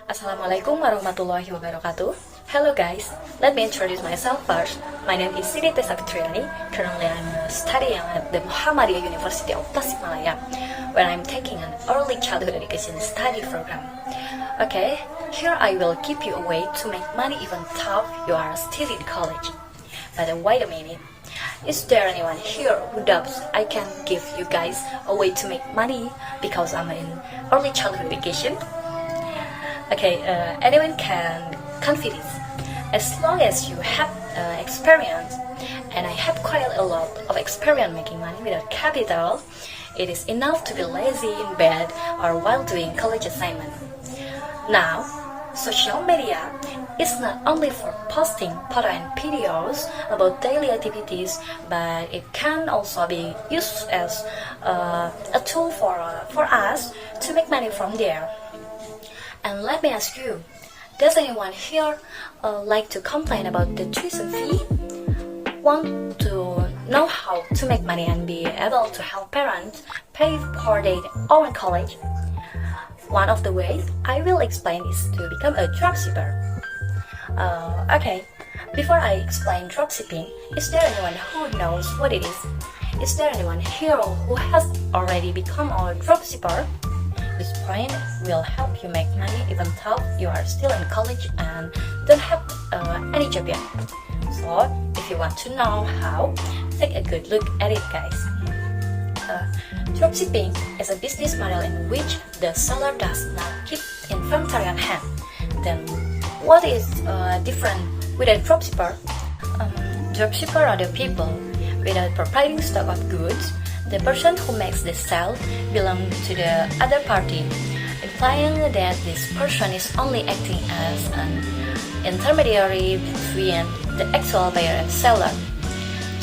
Assalamualaikum warahmatullahi wabarakatuh. Hello guys, let me introduce myself first. My name is Sindi Fitriani. Currently I'm studying at the Muhammadiyah University of Tasikmalaya, where I'm taking an early childhood education study program. Okay, here I will keep you a way to make money even though you are still in college. But wait a minute. Is there anyone here who doubts I can give you guys a way to make money because I'm in early childhood education? Okay, anyone can confidence. As long as you have experience, and I have quite a lot of experience making money without capital, it is enough to be lazy in bed or while doing college assignment. Now, social media is not only for posting photo and videos about daily activities, but it can also be used as a tool for us to make money from there. And let me ask you, does anyone here like to complain about the tuition fee? Want to know how to make money and be able to help parents pay for their own college? One of the ways I will explain is to become a dropshipper. Okay, before I explain dropshipping, is there anyone who knows what it is? Is there anyone here who has already become a dropshipper? This point will help you make money even though you are still in college and don't have any job yet. So, if you want to know how, take a good look at it, guys. Dropshipping is a business model in which the seller does not keep inventory on hand. Then, what is different with a dropshipper? Dropshipper are the people without providing stock of goods. The person who makes the sale belongs to the other party, implying that this person is only acting as an intermediary between the actual buyer and seller.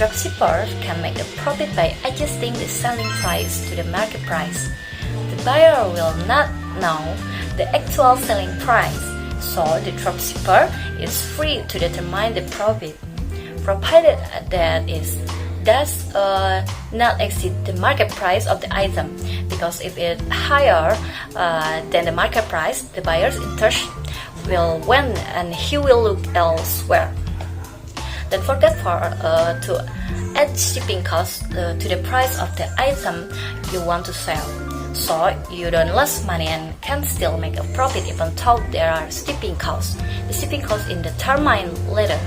Dropshippers can make a profit by adjusting the selling price to the market price. The buyer will not know the actual selling price, so the dropshipper is free to determine the profit, provided that it does not exceed the market price of the item, because if it higher than the market price, the buyer's interest will win and he will look elsewhere. Don't forget to add shipping costs to the price of the item you want to sell, so you don't lose money and can still make a profit even though there are shipping costs. The shipping costs is determined later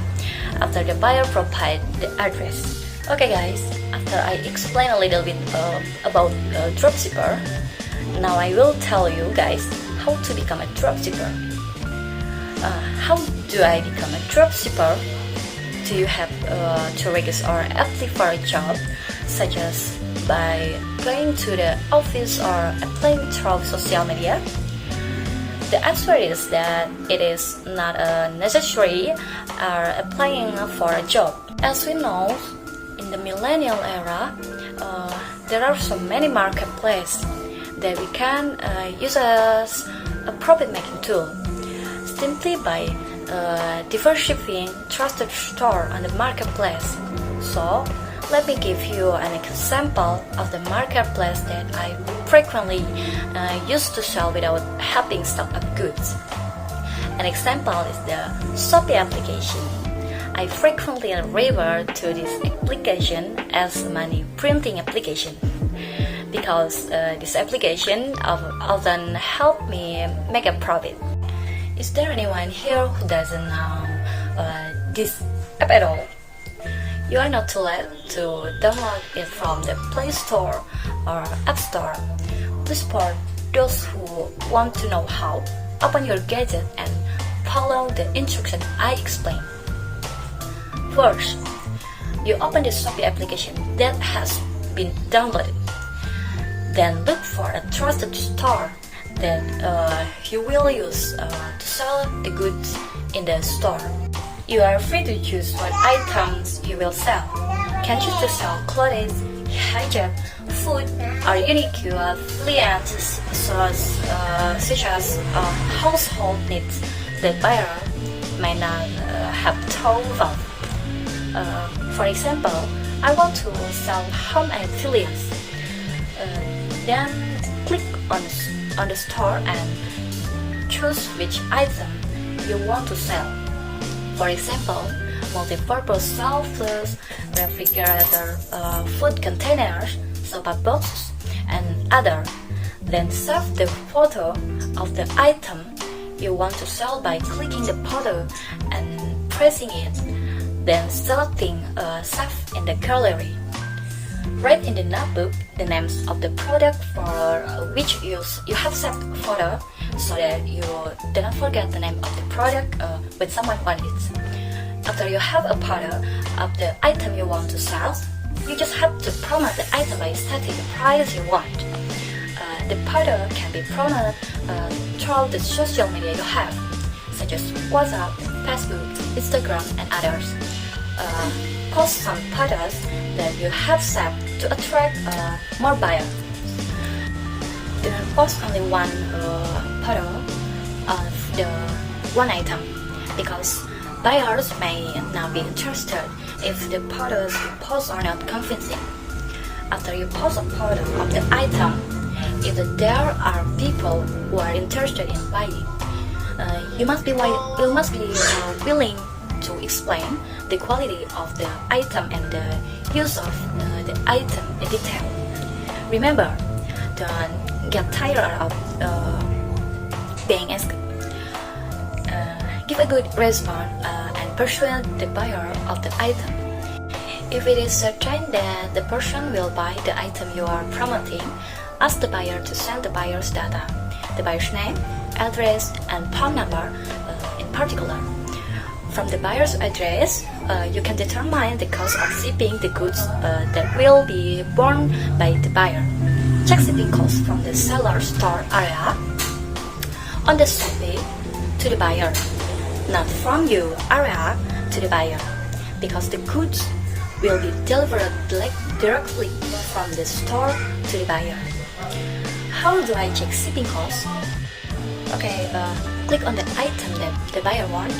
after the buyer provides the address. Okay guys, after I explain a little bit about dropshipper, now I will tell you guys how to become a dropshipper. How do I become a dropshipper? Do you have to register or apply for a job, such as by going to the office or applying through social media? The answer is that it is not necessary applying for a job. As we know, in the millennial era, there are so many marketplaces that we can use as a profit-making tool, simply by diversifying trusted store on the marketplace. So, let me give you an example of the marketplace that I frequently used to sell without having stock of goods. An example is the Shopee application. I frequently refer to this application as money printing application because this application often help me make a profit. Is there anyone here who doesn't know this app at all? You are not too late to download it from the Play Store or App Store. Please for those who want to know how, open your gadget and follow the instructions I explain. First, you open the Shopee application that has been downloaded. Then look for a trusted store that you will use to sell the goods in the store. You are free to choose what items you will sell. Can choose to sell clothes, hijab, food, or unique appliances such as household needs that buyer may not have thought of. For example, I want to sell home appliances. Then click on the store and choose which item you want to sell. For example, multi-purpose shelves, refrigerator, food containers, sofa boxes, and other. Then save the photo of the item you want to sell by clicking the photo and pressing it, then selecting Save in the gallery. Write in the notebook the names of the product for which you have saved a photo, so that you do not forget the name of the product when someone wants it. After you have a photo of the item you want to sell, you just have to promote the item by stating the price you want. The photo can be promoted through the social media you have, such as WhatsApp, Facebook, Instagram, and others. Post some photos that you have saved to attract more buyers. Do not post only one photo of the one item, because buyers may not be interested if the photos you post are not convincing. After you post a photo of the item, if there are people who are interested in buying, you must be willing to explain the quality of the item and the use of the item in detail. Remember, don't get tired of being asked. Give a good response and persuade the buyer of the item. If it is certain that the person will buy the item you are promoting, ask the buyer to send the buyer's data, the buyer's name, address, and phone number in particular. From the buyer's address, you can determine the cost of shipping the goods that will be borne by the buyer. Check shipping costs from the seller's store area on the survey to the buyer, not from your area to the buyer, because the goods will be delivered directly from the store to the buyer. How do I check shipping costs? Okay, click on the item that the buyer wants,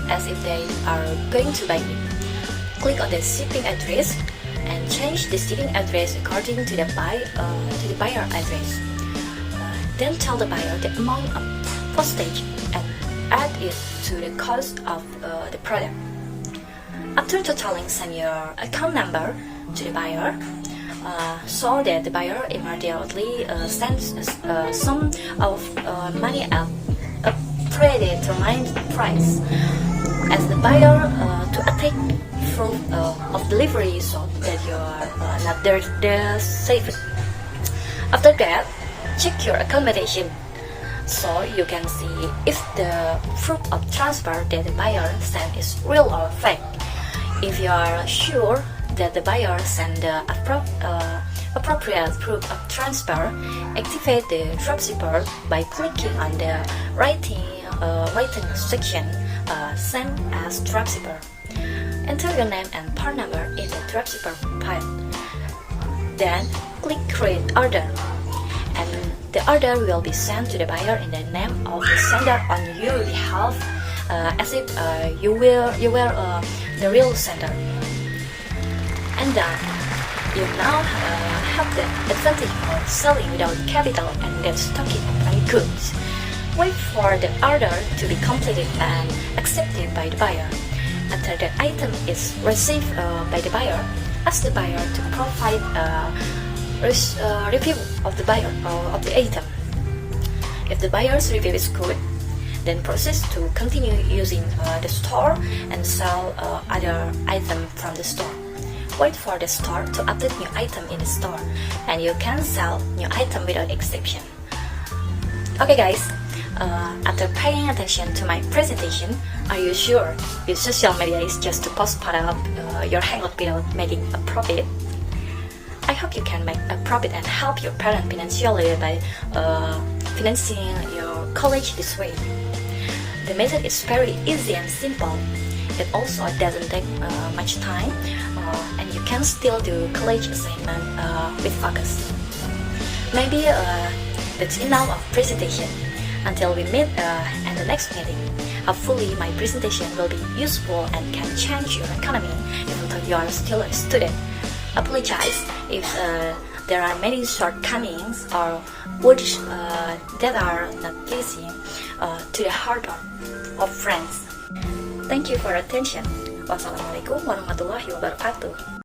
as if they are going to buy it. Click on the shipping address and change the shipping address according to the buyer address. Then tell the buyer the amount of postage and add it to the cost of the product. After totaling, send your account number to the buyer, so that the buyer immediately sends a sum of money at a predetermined price, as the buyer to take proof of delivery, so that you are not there safe. After that, check your accommodation, so you can see if the proof of transfer that the buyer sent is real or fake. If you are sure that the buyer sent the appropriate proof of transfer, activate the dropshipper by clicking on the writing section, Send as dropshipper. Enter your name and part number in the dropshipper file. Then click Create Order, and the order will be sent to the buyer in the name of the sender on your behalf, as if you were the real sender. And then you now have the advantage of selling without capital and then stocking any goods. Wait for the order to be completed and accepted by the buyer. After the item is received by the buyer, ask the buyer to provide a review of the buyer of the item. If the buyer's review is good, then proceed to continue using the store and sell other items from the store. Wait for the store to update new item in the store, and you can sell new item without exception. Okay guys, after paying attention to my presentation, are you sure your social media is just to post part of your hangout without making a profit? I hope you can make a profit and help your parents financially by financing your college this way. The method is very easy and simple. It also doesn't take much time, and you can still do college assignment with focus. Maybe that's enough of presentation. Until we meet at the next meeting, hopefully my presentation will be useful and can change your economy even though you are still a student. Apologize if there are many shortcomings or words that are not pleasing. to the heart of friends. Thank you for attention. Wassalamualaikum warahmatullahi wabarakatuh.